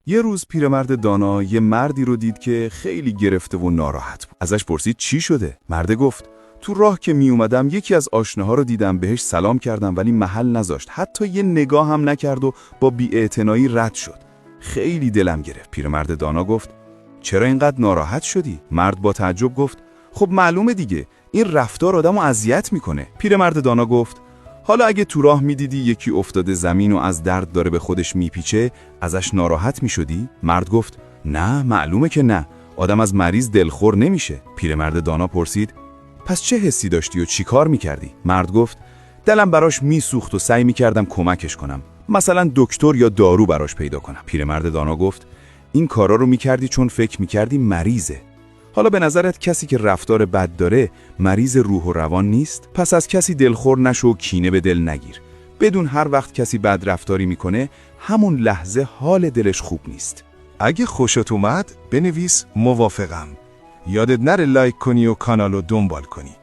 یه روز پیرمرد دانا یه مردی رو دید که خیلی گرفته و ناراحت بود. ازش پرسید چی شده؟ مرد گفت تو راه که می اومدم یکی از آشناها رو دیدم، بهش سلام کردم ولی محل نذاشت، حتی یه نگاه هم نکرد و با بی‌اعتنایی رد شد. خیلی دلم گرفت. پیرمرد دانا گفت چرا اینقدر ناراحت شدی؟ مرد با تعجب گفت خب معلومه دیگه، این رفتار آدمو اذیت میکنه. پیرمرد دانا گفت حالا اگه تو راه میدیدی یکی افتاده زمین و از درد داره به خودش میپیچه، ازش ناراحت میشدی؟ مرد گفت نه، معلومه که نه، آدم از مریض دلخور نمیشه. پیرمرد دانا پرسید پس چه حسی داشتی و چی کار میکردی؟ مرد گفت دلم براش میسوخت و سعی میکردم کمکش کنم، مثلا دکتر یا دارو براش پیدا کنم. پیرمرد دانا گفت این کارا رو میکردی چون فکر میکردی مریضه. حالا به نظرت کسی که رفتار بد داره مریض روح و روان نیست؟ پس از کسی دلخور نشو و کینه به دل نگیر. بدون هر وقت کسی بد رفتاری میکنه همون لحظه حال دلش خوب نیست. اگه خوشت اومد بنویس موافقم. یادت نره لایک کنی و کانالو دنبال کنی.